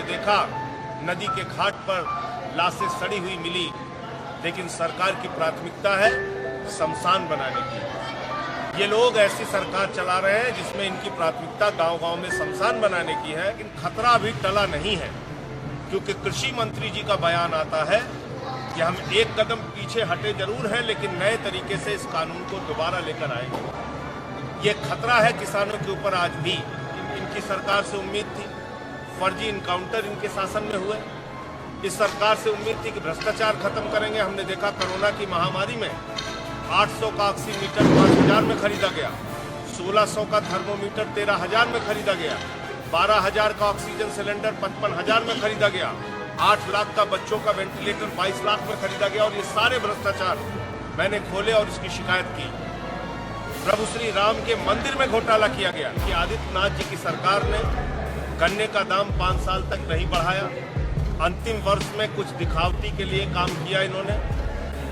देखा नदी के घाट पर लाशें सड़ी हुई मिली, लेकिन सरकार की प्राथमिकता है शमशान बनाने की। ये लोग ऐसी सरकार चला रहे हैं जिसमें इनकी प्राथमिकता गांव-गांव में शमशान बनाने की है। लेकिन खतरा अभी टला नहीं है, क्योंकि कृषि मंत्री जी का बयान आता है कि हम एक कदम पीछे हटे जरूर हैं, लेकिन नए तरीके से इस कानून को दोबारा लेकर आएंगे। ये खतरा है किसानों के ऊपर। आज भी इनकी सरकार से उम्मीद थी, फर्जी इनकाउंटर इनके शासन में हुए। इस सरकार से उम्मीद थी कि भ्रष्टाचार खत्म करेंगे। हमने देखा कोरोना की महामारी में 800 का ऑक्सीमीटर 5000 में खरीदा गया, 1600 का थर्मोमीटर 13000 में खरीदा गया, 12000 का ऑक्सीजन सिलेंडर 55000 में खरीदा गया, 8 लाख का बच्चों का वेंटिलेटर 22 लाख में खरीदा गया। और ये सारे भ्रष्टाचार मैंने खोले और इसकी शिकायत की। प्रभु श्री राम के मंदिर में घोटाला किया गया कि आदित्यनाथ जी की सरकार ने गन्ने का दाम 5 साल तक नहीं बढ़ाया। अंतिम वर्ष में कुछ दिखावटी के लिए काम किया इन्होंने।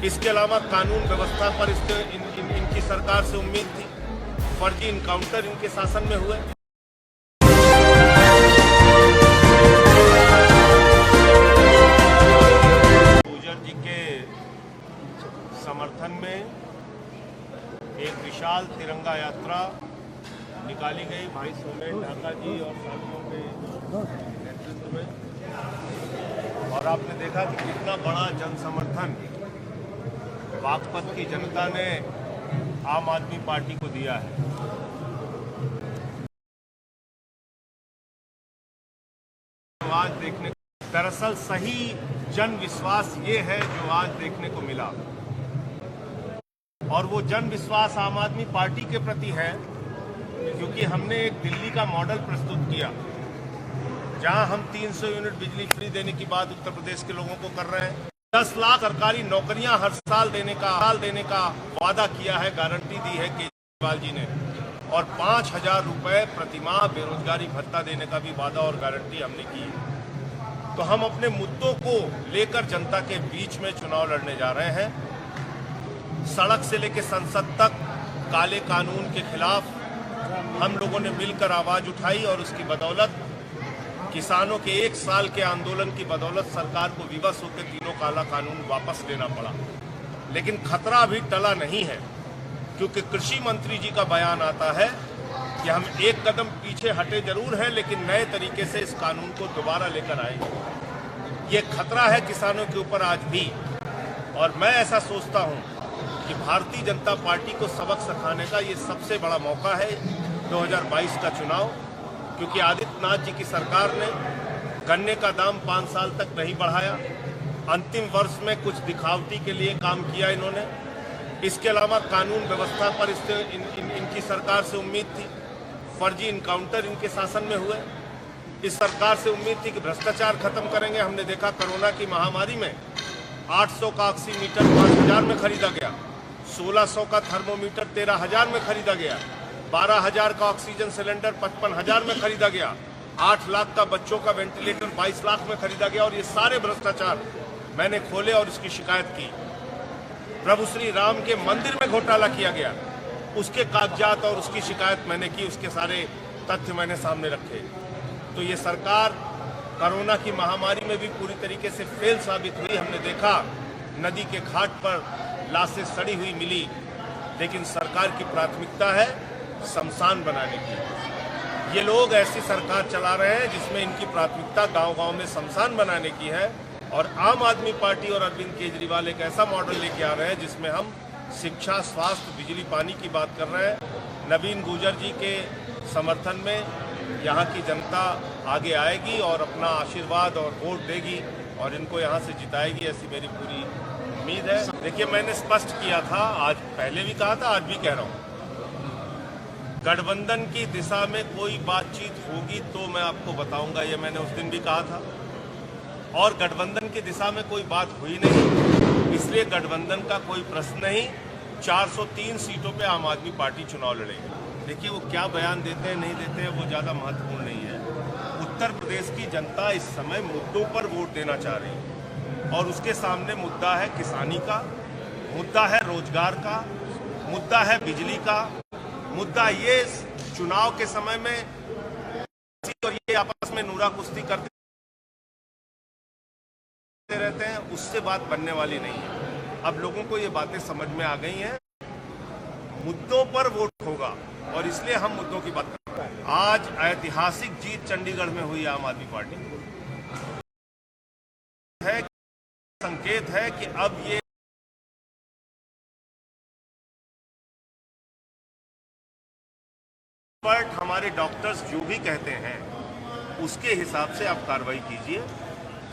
इसके अलावा कानून व्यवस्था पर इनकी सरकार से उम्मीद थी, फर्जी इनकाउंटर इनके शासन में हुए। गुर्जर जी के समर्थन में एक विशाल तिरंगा यात्रा निकाली गई भाई सोमेन ढाका जी और साथियों के नेतृत्व में। और आपने देखा कि कितना बड़ा जन समर्थन बागपत की जनता ने आम आदमी पार्टी को दिया है। आज देखने दरअसल सही जन विश्वास ये है जो आज देखने को मिला, और वो जन विश्वास आम आदमी पार्टी के प्रति है, क्योंकि हमने एक दिल्ली का मॉडल प्रस्तुत किया जहां हम 300 यूनिट बिजली फ्री देने की बात उत्तर प्रदेश के लोगों को कर रहे हैं। 10 लाख सरकारी नौकरियां हर साल देने का वादा किया है, गारंटी दी है केजरीवाल जी ने, और 5000 रुपए प्रतिमाह बेरोजगारी भत्ता देने का भी वादा और गारंटी हमने की है। तो हम अपने मुद्दों को लेकर जनता के बीच में चुनाव लड़ने जा रहे हैं। सड़क से लेकर संसद तक काले कानून के खिलाफ हम लोगों ने मिलकर आवाज उठाई, और उसकी बदौलत किसानों के 1 साल के आंदोलन की बदौलत सरकार को विवश होकर तीनों काला कानून वापस लेना पड़ा। लेकिन खतरा अभी टला नहीं है, क्योंकि कृषि मंत्री जी का बयान आता है कि हम एक कदम पीछे हटे जरूर हैं, लेकिन नए तरीके से इस कानून को दोबारा लेकर आएंगे। ये खतरा है किसानों के ऊपर आज भी। और मैं ऐसा सोचता हूं कि भारतीय जनता पार्टी को सबक सिखाने का ये सबसे बड़ा मौका है 2022 का चुनाव, क्योंकि आदित्यनाथ जी की सरकार ने गन्ने का दाम 5 साल तक नहीं बढ़ाया। अंतिम वर्ष में कुछ दिखावटी के लिए काम किया इन्होंने। इसके अलावा कानून व्यवस्था पर इनकी सरकार से उम्मीद थी, फर्जी इनकाउंटर इनके शासन में हुए। इस सरकार से उम्मीद थी कि भ्रष्टाचार खत्म करेंगे। हमने देखा कोरोना की महामारी में 800 का ऑक्सीमीटर 5000 में खरीदा गया, 1600 का थर्मोमीटर 13000 में खरीदा गया, 12000 का ऑक्सीजन सिलेंडर 55000 में खरीदा गया, 8 लाख का बच्चों का वेंटिलेटर 22 लाख में खरीदा गया। और ये सारे भ्रष्टाचार मैंने खोले और इसकी शिकायत की। प्रभु श्री राम के मंदिर में घोटाला किया गया, उसके कागजात और उसकी शिकायत मैंने की, उसके सारे तथ्य मैंने सामने रखे। तो ये सरकार कोरोना की महामारी में भी पूरी तरीके से फेल साबित हुई। हमने देखा नदी के घाट पर लाशें सड़ी हुई मिली, लेकिन सरकार की प्राथमिकता है शमशान बनाने की। ये लोग ऐसी सरकार चला रहे हैं जिसमें इनकी प्राथमिकता गांव-गांव में शमशान बनाने की है। और आम आदमी पार्टी और अरविंद केजरीवाल एक ऐसा मॉडल लेके आ रहे हैं जिसमें हम शिक्षा, स्वास्थ्य, बिजली, पानी की बात कर रहे हैं। नवीन गुर्जर जी के समर्थन में यहाँ की जनता आगे आएगी और अपना आशीर्वाद और वोट देगी और इनको यहाँ से जिताएगी, ऐसी मेरी पूरी उम्मीद है। देखिए, मैंने स्पष्ट किया था, आज पहले भी कहा था, आज भी कह रहा हूँ, गठबंधन की दिशा में कोई बातचीत होगी तो मैं आपको बताऊंगा, ये मैंने उस दिन भी कहा था। और गठबंधन की दिशा में कोई बात हुई नहीं, इसलिए गठबंधन का कोई प्रश्न नहीं। 403 सीटों पे आम आदमी पार्टी चुनाव लड़ेगी। देखिए, वो क्या बयान देते हैं नहीं देते हैं वो ज़्यादा महत्वपूर्ण नहीं है। उत्तर प्रदेश की जनता इस समय मुद्दों पर वोट देना चाह रही है, और उसके सामने मुद्दा है किसानी का, मुद्दा है रोजगार का, मुद्दा है बिजली का, मुद्दा ये चुनाव के समय में और ये आपस में नूरा कुश्ती करते उससे बात बनने वाली नहीं है। अब लोगों को ये बातें समझ में आ गई हैं, मुद्दों पर वोट होगा और इसलिए हम मुद्दों की बात कर रहे हैं। आज ऐतिहासिक जीत चंडीगढ़ में हुई आम आदमी पार्टी है, संकेत है कि अब ये हमारे डॉक्टर्स जो भी कहते हैं उसके हिसाब से आप कार्रवाई कीजिए।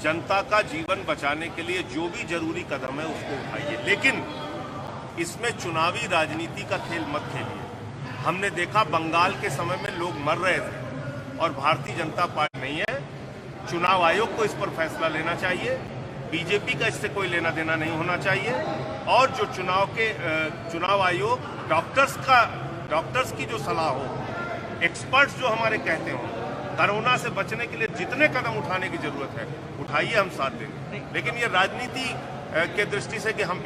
जनता का जीवन बचाने के लिए जो भी जरूरी कदम है उसको उठाइए, लेकिन इसमें चुनावी राजनीति का खेल मत खेलिए। हमने देखा बंगाल के समय में लोग मर रहे थे और भारतीय जनता पार्टी नहीं है। चुनाव आयोग को इस पर फैसला लेना चाहिए, बीजेपी का इससे कोई लेना देना नहीं होना चाहिए। और जो चुनाव आयोग डॉक्टर्स की जो सलाह हो, एक्सपर्ट्स जो हमारे कहते हो, कोरोना से बचने के लिए जितने कदम उठाने की जरूरत है उठाइए, हम साथ देंगे। लेकिन ये राजनीति के दृष्टि से कि हम